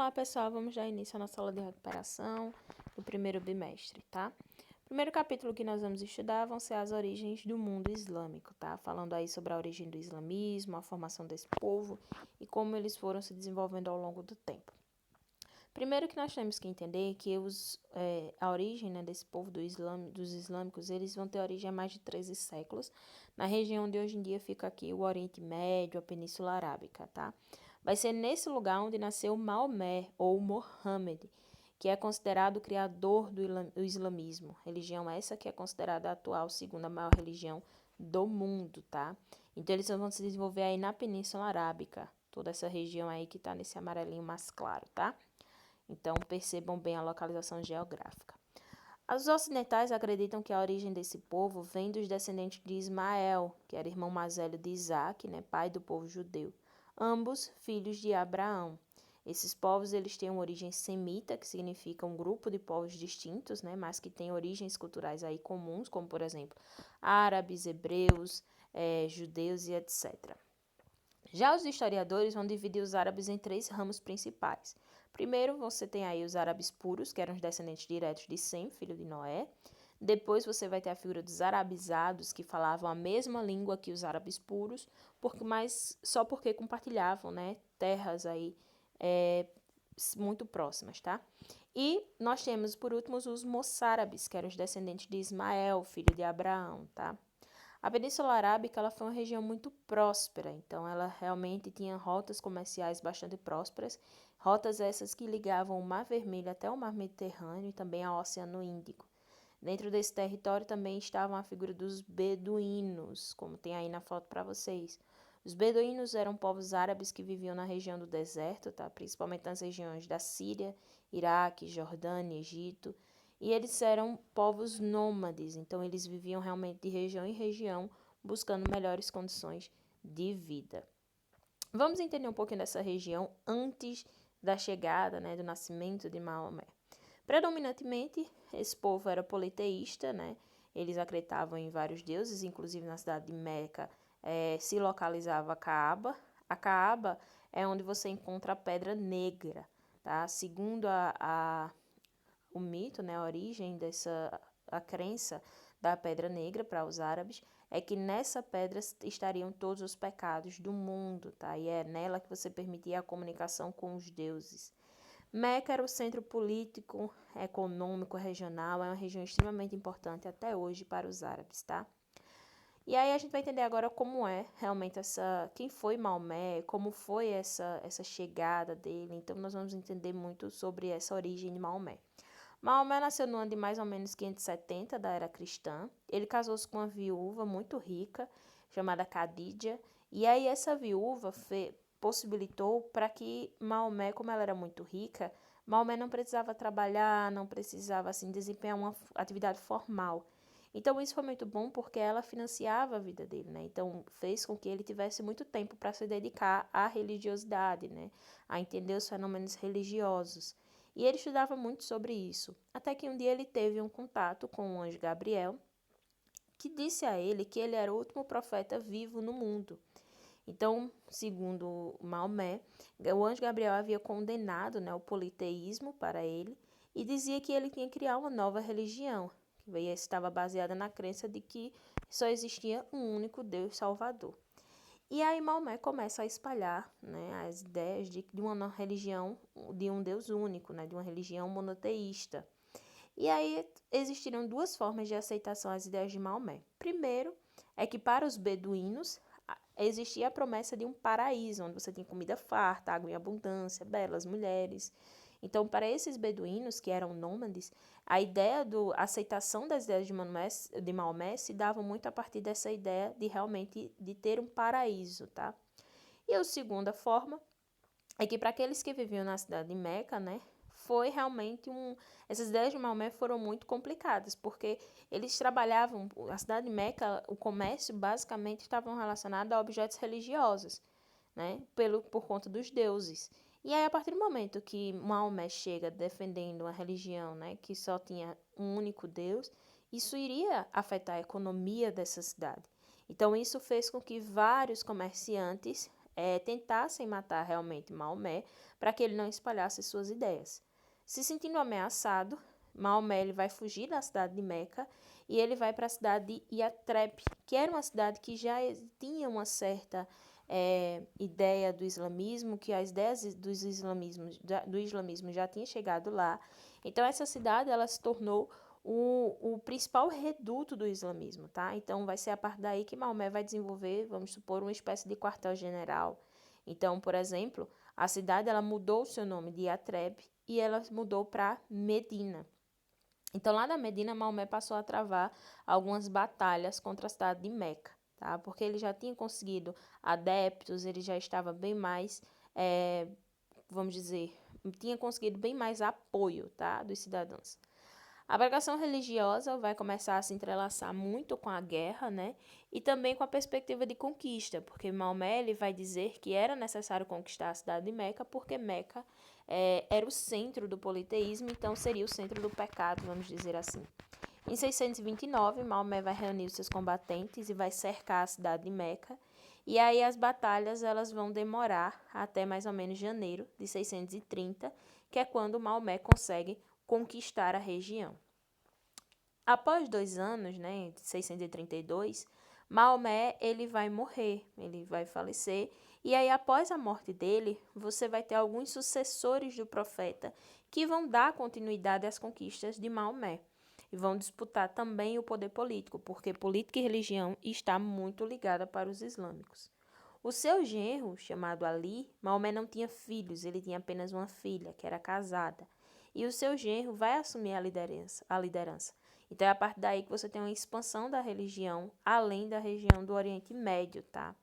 Olá, pessoal, vamos dar início à nossa aula de recuperação do primeiro bimestre, tá? O primeiro capítulo que nós vamos estudar vão ser as origens do mundo islâmico, tá? Falando aí sobre a origem do islamismo, a formação desse povo e como eles foram se desenvolvendo ao longo do tempo. Primeiro que nós temos que entender que a origem, né, desse povo dos islâmicos, eles vão ter origem há mais de 13 séculos, na região onde hoje em dia fica aqui o Oriente Médio, a Península Arábica, tá? Vai ser nesse lugar onde nasceu Maomé, ou Mohammed, que é considerado o criador do islamismo. Religião essa que é considerada a atual segunda maior religião do mundo, tá? Então eles vão se desenvolver aí na Península Arábica, toda essa região aí que tá nesse amarelinho mais claro, tá? Então, percebam bem a localização geográfica. Os ocidentais acreditam que a origem desse povo vem dos descendentes de Ismael, que era irmão mais velho de Isaac, né, pai do povo judeu, ambos filhos de Abraão. Esses povos eles têm uma origem semita, que significa um grupo de povos distintos, né, mas que têm origens culturais aí comuns, como por exemplo árabes, hebreus, judeus e etc. Já os historiadores vão dividir os árabes em 3 ramos principais. Primeiro, você tem aí os árabes puros, que eram os descendentes diretos de Sem, filho de Noé. Depois você vai ter a figura dos arabizados, que falavam a mesma língua que os árabes puros, mas só porque compartilhavam, né, terras aí muito próximas, tá? E nós temos, por último, os moçárabes, que eram os descendentes de Ismael, filho de Abraão, tá? A Península Arábica ela foi uma região muito próspera, então ela realmente tinha rotas comerciais bastante prósperas, rotas essas que ligavam o Mar Vermelho até o Mar Mediterrâneo e também ao Oceano Índico. Dentro desse território também estava a figura dos beduínos, como tem aí na foto para vocês. Os beduínos eram povos árabes que viviam na região do deserto, tá? Principalmente nas regiões da Síria, Iraque, Jordânia, Egito. E eles eram povos nômades, então eles viviam realmente de região em região, buscando melhores condições de vida. Vamos entender um pouquinho dessa região antes da chegada, né, do nascimento de Maomé. Predominantemente, esse povo era politeísta, né? Eles acreditavam em vários deuses, inclusive na cidade de Meca se localizava a Caaba. A Caaba é onde você encontra a Pedra Negra, tá? Segundo o mito, né, a origem a crença da Pedra Negra para os árabes, é que nessa pedra estariam todos os pecados do mundo, tá? E é nela que você permitia a comunicação com os deuses. Meca era o centro político, econômico, regional, é uma região extremamente importante até hoje para os árabes, tá? E aí a gente vai entender agora como é realmente quem foi Maomé, como foi essa chegada dele. Então nós vamos entender muito sobre essa origem de Maomé. Maomé nasceu no ano de mais ou menos 570 da era cristã. Ele casou-se com uma viúva muito rica, chamada Khadija. E aí essa viúva possibilitou para que Maomé, como ela era muito rica, Maomé não precisava trabalhar, não precisava assim desempenhar uma atividade formal. Então isso foi muito bom porque ela financiava a vida dele, né? Então fez com que ele tivesse muito tempo para se dedicar à religiosidade, né? A entender os fenômenos religiosos. E ele estudava muito sobre isso, até que um dia ele teve um contato com o anjo Gabriel, que disse a ele que ele era o último profeta vivo no mundo. Então, segundo Maomé, o anjo Gabriel havia condenado, né, o politeísmo para ele e dizia que ele tinha que criar uma nova religião, que estava baseada na crença de que só existia um único Deus Salvador. E aí Maomé começa a espalhar, né, as ideias de uma religião, de um Deus único, né, de uma religião monoteísta. E aí existiram 2 formas de aceitação às ideias de Maomé. Primeiro, é que para os beduínos existia a promessa de um paraíso, onde você tinha comida farta, água em abundância, belas mulheres. Então, para esses beduínos, que eram nômades, a ideia da aceitação das ideias de Maomé se dava muito a partir dessa ideia de realmente de ter um paraíso, tá? E a segunda forma é que para aqueles que viviam na cidade de Meca, né, foi realmente essas ideias de Maomé foram muito complicadas, porque eles trabalhavam, a cidade de Meca, o comércio basicamente estavam relacionado a objetos religiosos, né, por conta dos deuses. E aí, a partir do momento que Maomé chega defendendo uma religião, né, que só tinha um único Deus, isso iria afetar a economia dessa cidade. Então, isso fez com que vários comerciantes tentassem matar realmente Maomé, para que ele não espalhasse suas ideias. Se sentindo ameaçado, Maomé ele vai fugir da cidade de Meca e ele vai para a cidade de Yatreb, que era uma cidade que já tinha uma certa ideia do islamismo, que as ideias do islamismo já tinham chegado lá. Então, essa cidade ela se tornou o principal reduto do islamismo, tá? Então, vai ser a partir daí que Maomé vai desenvolver, vamos supor, uma espécie de quartel-general. Então, por exemplo, a cidade ela mudou o seu nome de Yatreb e ela mudou para Medina. Então, lá da Medina, Maomé passou a travar algumas batalhas contra a cidade de Meca, tá? Porque ele já tinha conseguido adeptos, ele já estava bem mais, vamos dizer, tinha conseguido bem mais apoio, tá? Dos cidadãos. A pregação religiosa vai começar a se entrelaçar muito com a guerra, né? E também com a perspectiva de conquista, porque Maomé ele vai dizer que era necessário conquistar a cidade de Meca, porque Meca era o centro do politeísmo, então seria o centro do pecado, vamos dizer assim. Em 629, Maomé vai reunir os seus combatentes e vai cercar a cidade de Meca. E aí as batalhas elas vão demorar até mais ou menos janeiro de 630, que é quando Maomé consegue conquistar a região. Após 2 anos, né, de 632, Maomé ele vai morrer, ele vai falecer, e aí após a morte dele, você vai ter alguns sucessores do profeta que vão dar continuidade às conquistas de Maomé e vão disputar também o poder político, porque política e religião está muito ligada para os islâmicos. O seu genro, chamado Ali, Maomé não tinha filhos, ele tinha apenas uma filha, que era casada. E o seu genro vai assumir a liderança. Então é a partir daí que você tem uma expansão da religião, além da região do Oriente Médio, tá?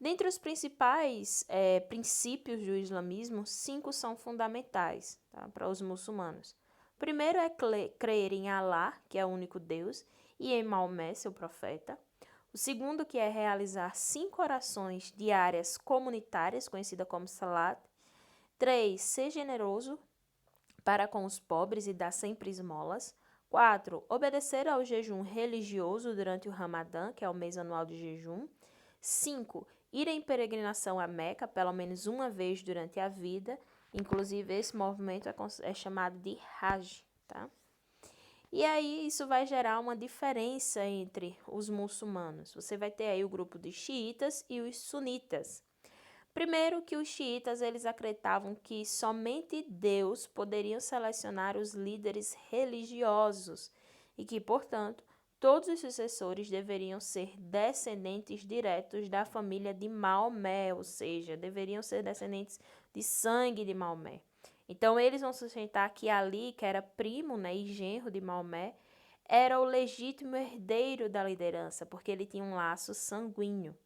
Dentre os principais princípios do islamismo, 5 são fundamentais, tá, para os muçulmanos. O primeiro é crer em Alá, que é o único Deus, e em Maomé, seu profeta. O segundo que é realizar 5 orações diárias comunitárias, conhecida como salat. 3. Ser generoso para com os pobres e dar sempre esmolas. 4. Obedecer ao jejum religioso durante o Ramadã, que é o mês anual de jejum. 5. Ir em peregrinação a Meca pelo menos uma vez durante a vida. Inclusive, esse movimento é chamado de Hajj, tá? E aí isso vai gerar uma diferença entre os muçulmanos. Você vai ter aí o grupo dos xiitas e os sunitas. Primeiro que os xiitas eles acreditavam que somente Deus poderia selecionar os líderes religiosos e que, portanto, todos os sucessores deveriam ser descendentes diretos da família de Maomé, ou seja, deveriam ser descendentes de sangue de Maomé. Então, eles vão sustentar que Ali, que era primo, né, e genro de Maomé, era o legítimo herdeiro da liderança, porque ele tinha um laço sanguíneo.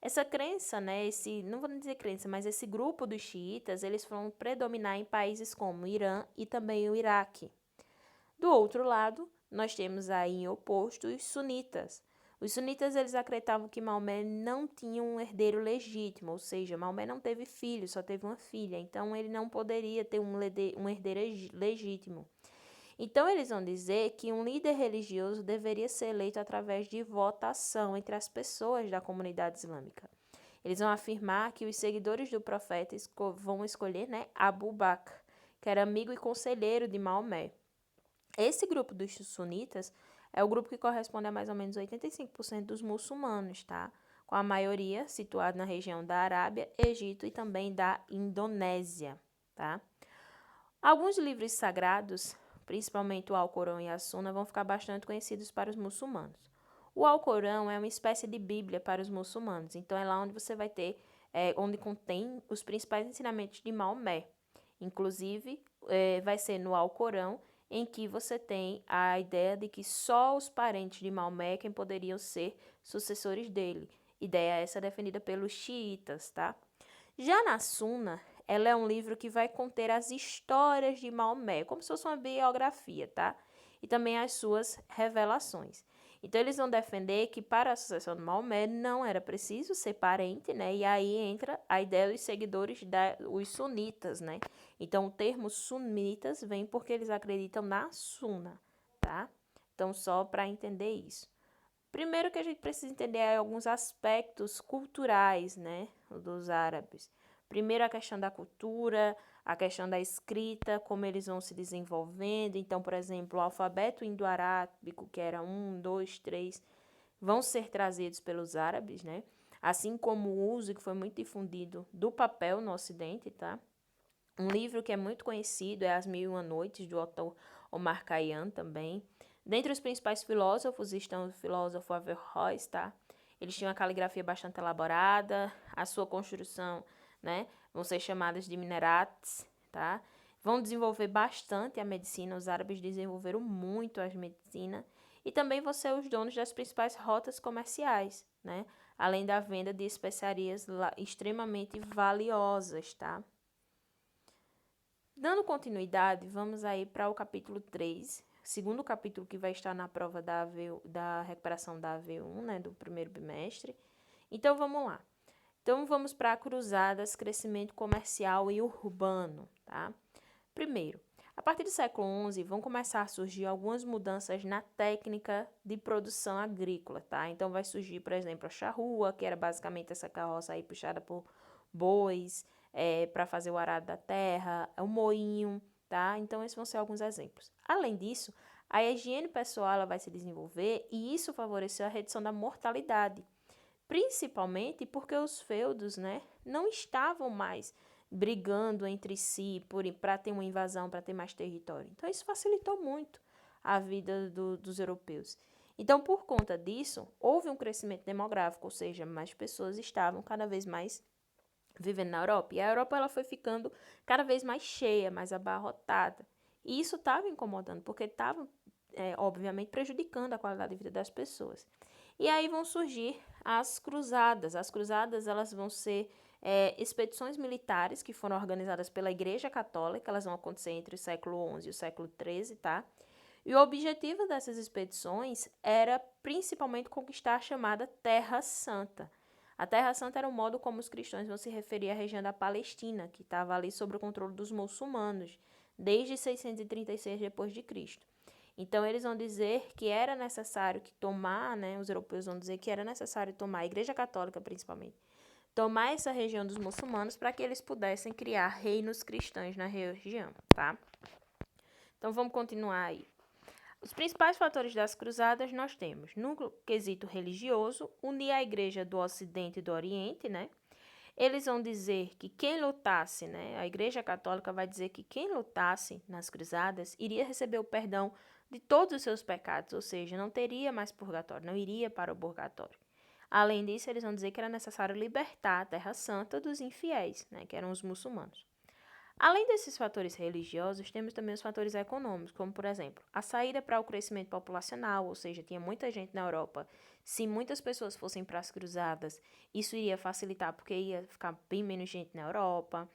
Essa crença, né, não vou dizer crença, mas esse grupo dos xiitas, eles vão predominar em países como o Irã e também o Iraque. Do outro lado, nós temos aí em oposto os sunitas. Os sunitas eles acreditavam que Maomé não tinha um herdeiro legítimo, ou seja, Maomé não teve filho, só teve uma filha, então ele não poderia ter um herdeiro legítimo. Então eles vão dizer que um líder religioso deveria ser eleito através de votação entre as pessoas da comunidade islâmica. Eles vão afirmar que os seguidores do profeta vão escolher, né, Abu Bakr, que era amigo e conselheiro de Maomé. Esse grupo dos sunitas é o grupo que corresponde a mais ou menos 85% dos muçulmanos, tá? Com a maioria situada na região da Arábia, Egito e também da Indonésia, tá? Alguns livros sagrados, principalmente o Alcorão e a Suna, vão ficar bastante conhecidos para os muçulmanos. O Alcorão é uma espécie de Bíblia para os muçulmanos, então é lá onde você vai ter, onde contém os principais ensinamentos de Maomé. Inclusive, vai ser no Alcorão em que você tem a ideia de que só os parentes de Maomé quem poderiam ser sucessores dele. Ideia essa defendida pelos xiitas, tá? Já na Suna, ela é um livro que vai conter as histórias de Maomé, como se fosse uma biografia, tá? E também as suas revelações. Então, eles vão defender que para a sucessão de Maomé não era preciso ser parente, né? E aí entra a ideia dos seguidores dos sunitas, né? Então, o termo sunitas vem porque eles acreditam na Suna, tá? Então, só para entender isso. Primeiro que a gente precisa entender alguns aspectos culturais, né, dos árabes. Primeiro a questão da cultura, a questão da escrita, como eles vão se desenvolvendo. Então, por exemplo, o alfabeto indo-arábico, que era 1, 2, 3, vão ser trazidos pelos árabes, né? Assim como o uso, que foi muito difundido, do papel no Ocidente, tá? Um livro que é muito conhecido é As Mil e Uma Noites, do autor Omar Khayyam também. Dentre os principais filósofos estão o filósofo Averroes, tá? Eles tinham uma caligrafia bastante elaborada, a sua construção, né, vão ser chamadas de minarats, tá? Vão desenvolver bastante a medicina, os árabes desenvolveram muito a medicina e também vão ser os donos das principais rotas comerciais, né? Além da venda de especiarias extremamente valiosas, tá? Dando continuidade, vamos aí para o capítulo 3, segundo capítulo que vai estar na prova da recuperação da AV1, né, do primeiro bimestre. Então, vamos lá. Então, vamos para cruzadas, crescimento comercial e urbano, tá? Primeiro, a partir do século XI, vão começar a surgir algumas mudanças na técnica de produção agrícola, tá? Então, vai surgir, por exemplo, a charrua, que era basicamente essa carroça aí puxada por bois, para fazer o arado da terra, o moinho, tá? Então, esses vão ser alguns exemplos. Além disso, a higiene pessoal ela vai se desenvolver e isso favoreceu a redução da mortalidade, principalmente porque os feudos, né, não estavam mais brigando entre si para ter uma invasão, para ter mais território. Então, isso facilitou muito a vida dos europeus. Então, por conta disso, houve um crescimento demográfico, ou seja, mais pessoas estavam cada vez mais vivendo na Europa. E a Europa ela foi ficando cada vez mais cheia, mais abarrotada. E isso estava incomodando, porque estava, obviamente, prejudicando a qualidade de vida das pessoas. E aí vão surgir as cruzadas. As cruzadas elas vão ser expedições militares que foram organizadas pela Igreja Católica. Elas vão acontecer entre o século XI e o século XIII, tá? E o objetivo dessas expedições era principalmente conquistar a chamada Terra Santa. A Terra Santa era o modo como os cristãos vão se referir à região da Palestina, que estava ali sob o controle dos muçulmanos, desde 636 d.C. Então, eles vão dizer que era necessário tomar, né, os europeus vão dizer que era necessário tomar, a Igreja Católica principalmente, tomar essa região dos muçulmanos para que eles pudessem criar reinos cristãos na região, tá? Então, vamos continuar aí. Os principais fatores das cruzadas nós temos, no quesito religioso, unir a igreja do Ocidente e do Oriente, né? Eles vão dizer que quem lutasse, né? A Igreja Católica vai dizer que quem lutasse nas cruzadas iria receber o perdão de todos os seus pecados, ou seja, não teria mais purgatório, não iria para o purgatório. Além disso, eles vão dizer que era necessário libertar a Terra Santa dos infiéis, né? Que eram os muçulmanos. Além desses fatores religiosos, temos também os fatores econômicos, como, por exemplo, a saída para o crescimento populacional, ou seja, tinha muita gente na Europa. Se muitas pessoas fossem para as cruzadas, isso iria facilitar, porque ia ficar bem menos gente na Europa.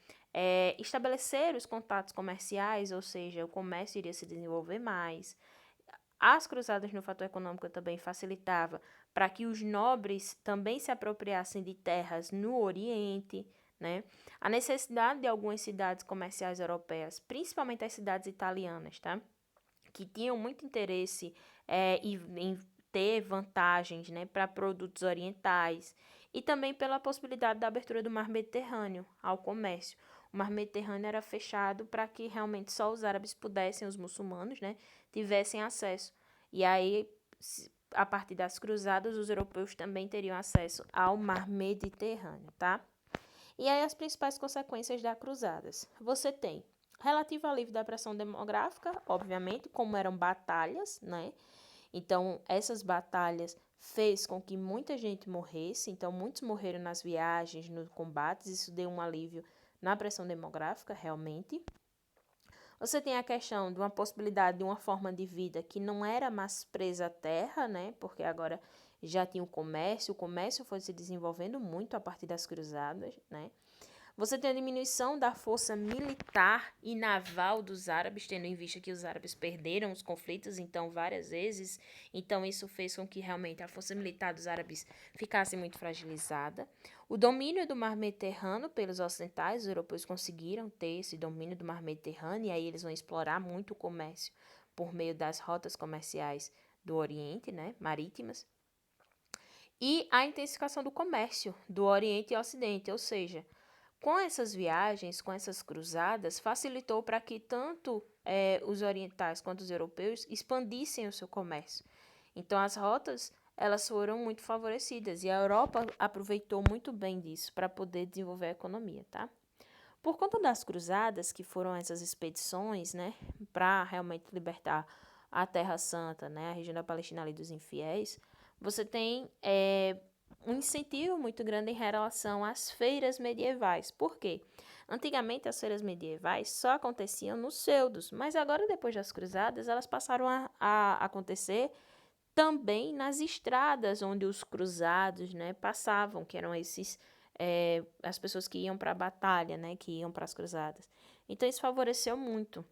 Estabelecer os contatos comerciais, ou seja, o comércio iria se desenvolver mais. As cruzadas no fator econômico também facilitava para que os nobres também se apropriassem de terras no Oriente, né? A necessidade de algumas cidades comerciais europeias, principalmente as cidades italianas, tá? Que tinham muito interesse em ter vantagens, né, para produtos orientais e também pela possibilidade da abertura do mar Mediterrâneo ao comércio. O mar Mediterrâneo era fechado para que realmente só os árabes pudessem, os muçulmanos, né, tivessem acesso. E aí, a partir das cruzadas, os europeus também teriam acesso ao mar Mediterrâneo, tá? E aí as principais consequências das cruzadas. Você tem relativo ao alívio da pressão demográfica, obviamente, como eram batalhas, né? Então, essas batalhas fez com que muita gente morresse, então muitos morreram nas viagens, nos combates, isso deu um alívio na pressão demográfica, realmente. Você tem a questão de uma possibilidade de uma forma de vida que não era mais presa à terra, né? Porque agora já tinha o comércio foi se desenvolvendo muito a partir das cruzadas, né? Você tem a diminuição da força militar e naval dos árabes, tendo em vista que os árabes perderam os conflitos, então, várias vezes. Então, isso fez com que realmente a força militar dos árabes ficasse muito fragilizada. O domínio do mar Mediterrâneo pelos ocidentais, os europeus conseguiram ter esse domínio do mar Mediterrâneo, e aí eles vão explorar muito o comércio por meio das rotas comerciais do Oriente, né, marítimas. E a intensificação do comércio do Oriente e Ocidente, ou seja, Com essas viagens, com essas cruzadas, facilitou para que tanto os orientais quanto os europeus expandissem o seu comércio. Então, as rotas elas foram muito favorecidas e a Europa aproveitou muito bem disso para poder desenvolver a economia, tá? Por conta das cruzadas, que foram essas expedições, né, para realmente libertar a Terra Santa, né, a região da Palestina ali dos infiéis, você tem um incentivo muito grande em relação às feiras medievais. Por quê? Antigamente as feiras medievais só aconteciam nos feudos, mas agora depois das cruzadas elas passaram a acontecer também nas estradas onde os cruzados, né, passavam, que eram as pessoas que iam para a batalha, né, que iam para as cruzadas. Então isso favoreceu muito.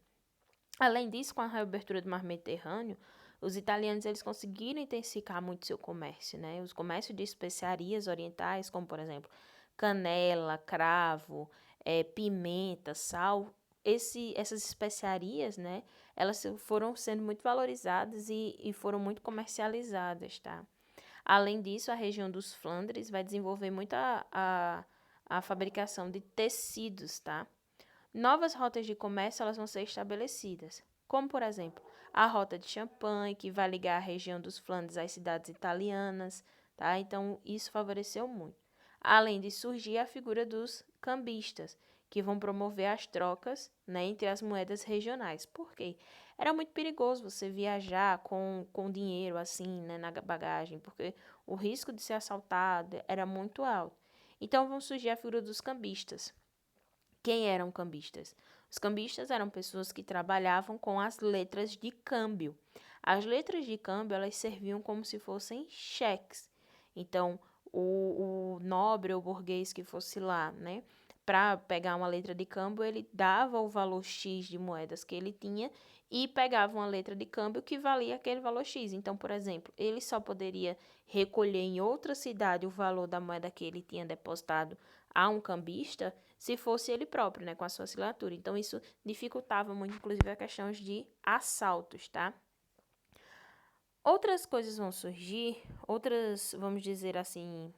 Além disso, com a reabertura do Mar Mediterrâneo, os italianos eles conseguiram intensificar muito seu comércio, né? Os comércios de especiarias orientais, como por exemplo canela, cravo, pimenta, sal, essas especiarias, né? Elas foram sendo muito valorizadas e foram muito comercializadas, tá? Além disso, a região dos Flandres vai desenvolver muito a fabricação de tecidos, tá? Novas rotas de comércio elas vão ser estabelecidas, como por exemplo a rota de Champagne, que vai ligar a região dos Flandres às cidades italianas, tá? Então isso favoreceu muito. Além de surgir a figura dos cambistas, que vão promover as trocas, né, entre as moedas regionais. Por quê? Era muito perigoso você viajar com dinheiro assim, né, na bagagem, porque o risco de ser assaltado era muito alto. Então vão surgir a figura dos cambistas. Quem eram cambistas? Os cambistas eram pessoas que trabalhavam com as letras de câmbio. As letras de câmbio elas serviam como se fossem cheques. Então, o nobre ou burguês que fosse lá, né, para pegar uma letra de câmbio, ele dava o valor X de moedas que ele tinha e pegava uma letra de câmbio que valia aquele valor X. Então, por exemplo, ele só poderia recolher em outra cidade o valor da moeda que ele tinha depositado a um cambista se fosse ele próprio, né, com a sua assinatura. Então, isso dificultava muito, inclusive, a questão de assaltos, tá? Outras coisas vão surgir, outras, vamos dizer assim,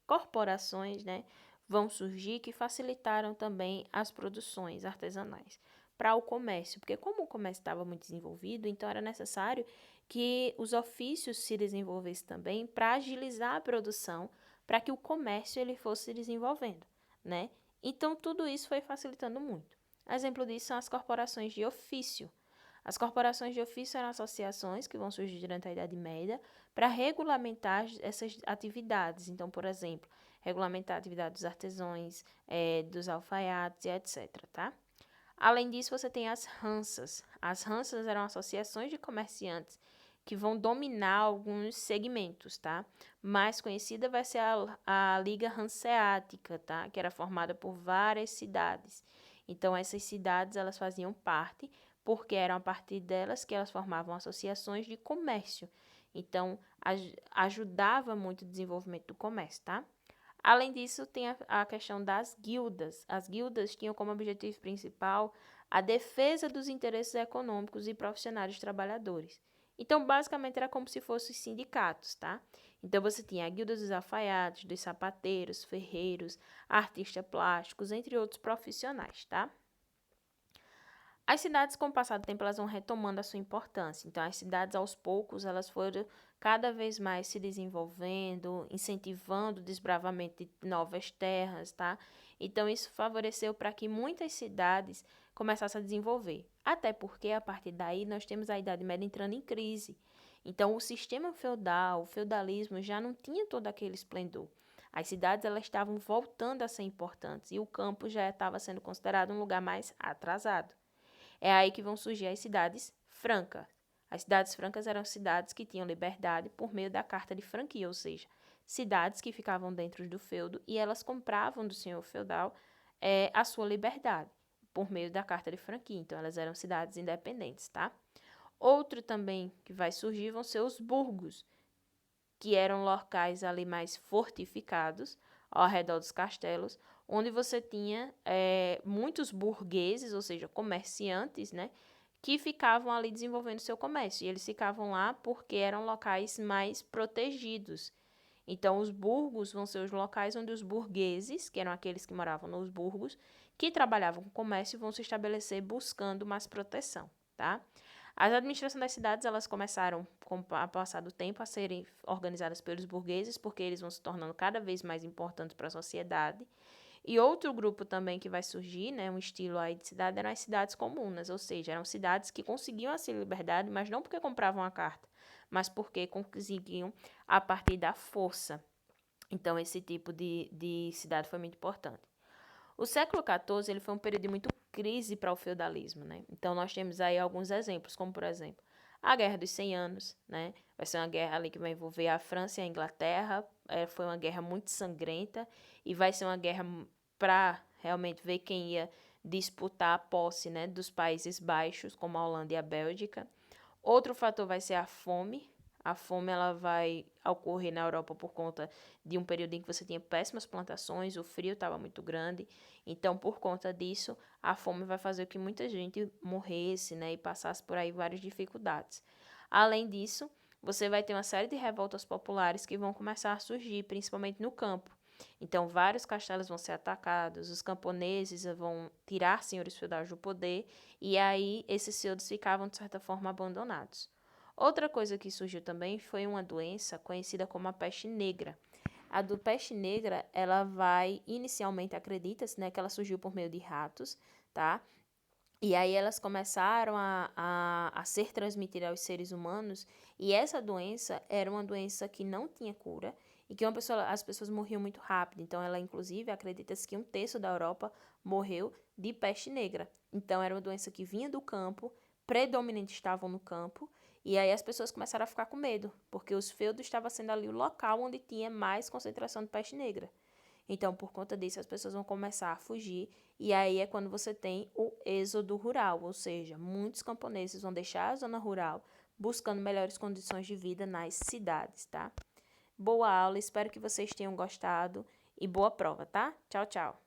corporações, né, vão surgir que facilitaram também as produções artesanais para o comércio, porque como o comércio estava muito desenvolvido, então era necessário que os ofícios se desenvolvessem também para agilizar a produção, para que o comércio ele fosse se desenvolvendo, né? Então tudo isso foi facilitando muito. Exemplo disso são as corporações de ofício. As corporações de ofício eram associações que vão surgir durante a Idade Média para regulamentar essas atividades. Então, por exemplo, regulamentar a atividade dos artesãos, dos alfaiates e etc. Tá? Além disso, você tem as Hanças. As Hanças eram associações de comerciantes que vão dominar alguns segmentos, tá? Mais conhecida vai ser a Liga Hanseática, tá? Que era formada por várias cidades. Então, essas cidades, elas faziam parte, porque eram a partir delas que elas formavam associações de comércio. Então, ajudava muito o desenvolvimento do comércio, tá? Além disso, tem a questão das guildas. As guildas tinham como objetivo principal a defesa dos interesses econômicos e profissionais dos trabalhadores. Então, basicamente, era como se fossem sindicatos, tá? Então, você tinha a guilda dos alfaiates, dos sapateiros, ferreiros, artistas plásticos, entre outros profissionais, tá? As cidades, com o passar do tempo, elas vão retomando a sua importância. Então, as cidades, aos poucos, elas foram cada vez mais se desenvolvendo, incentivando o desbravamento de novas terras, tá? Então, isso favoreceu para que muitas cidades começassem a desenvolver. Até porque, a partir daí, nós temos a Idade Média entrando em crise. Então, o sistema feudal, o feudalismo, já não tinha todo aquele esplendor. As cidades, elas estavam voltando a ser importantes e o campo já estava sendo considerado um lugar mais atrasado. É aí que vão surgir as cidades francas. As cidades francas eram cidades que tinham liberdade por meio da carta de franquia, ou seja, cidades que ficavam dentro do feudo e elas compravam do senhor feudal a sua liberdade por meio da carta de franquia. Então, elas eram cidades independentes, tá? Outro também que vai surgir vão ser os burgos, que eram locais ali mais fortificados ao redor dos castelos, onde você tinha muitos burgueses, ou seja, comerciantes, né, que ficavam ali desenvolvendo seu comércio. E eles ficavam lá porque eram locais mais protegidos. Então, os burgos vão ser os locais onde os burgueses, que eram aqueles que moravam nos burgos, que trabalhavam com comércio, vão se estabelecer buscando mais proteção, tá? As administrações das cidades, elas começaram, com o passar do tempo, a serem organizadas pelos burgueses, porque eles vão se tornando cada vez mais importantes para a sociedade. E outro grupo também que vai surgir, né, um estilo aí de cidade, eram as cidades comunas, ou seja, eram cidades que conseguiam essa liberdade, mas não porque compravam a carta, mas porque conseguiam a partir da força. Então, esse tipo de cidade foi muito importante. O século XIV ele foi um período de muito crise para o feudalismo, né? Então, nós temos aí alguns exemplos, como, por exemplo, a Guerra dos 100 Anos, né? Vai ser uma guerra ali que vai envolver a França e a Inglaterra. Foi uma guerra muito sangrenta e vai ser uma guerra para realmente ver quem ia disputar a posse, né, dos Países Baixos, como a Holanda e a Bélgica. Outro fator vai ser a fome. A fome ela vai ocorrer na Europa por conta de um período em que você tinha péssimas plantações, o frio estava muito grande. Então, por conta disso, a fome vai fazer com que muita gente morresse, né, e passasse por aí várias dificuldades. Além disso, você vai ter uma série de revoltas populares que vão começar a surgir, principalmente no campo. Então, vários castelos vão ser atacados, os camponeses vão tirar senhores feudais do poder, e aí esses feudos ficavam, de certa forma, abandonados. Outra coisa que surgiu também foi uma doença conhecida como a peste negra. A do peste negra, ela vai, inicialmente acredita-se, né, que ela surgiu por meio de ratos, tá? E aí elas começaram a ser transmitidas aos seres humanos, e essa doença era uma doença que não tinha cura, e que as pessoas morriam muito rápido. Então, ela, inclusive, acredita-se que um terço da Europa morreu de peste negra. Então, era uma doença que vinha do campo, predominantemente estavam no campo, e aí as pessoas começaram a ficar com medo, porque os feudos estavam sendo ali o local onde tinha mais concentração de peste negra. Então, por conta disso, as pessoas vão começar a fugir, e aí é quando você tem o êxodo rural, ou seja, muitos camponeses vão deixar a zona rural buscando melhores condições de vida nas cidades, tá? Boa aula, espero que vocês tenham gostado e boa prova, tá? Tchau, tchau!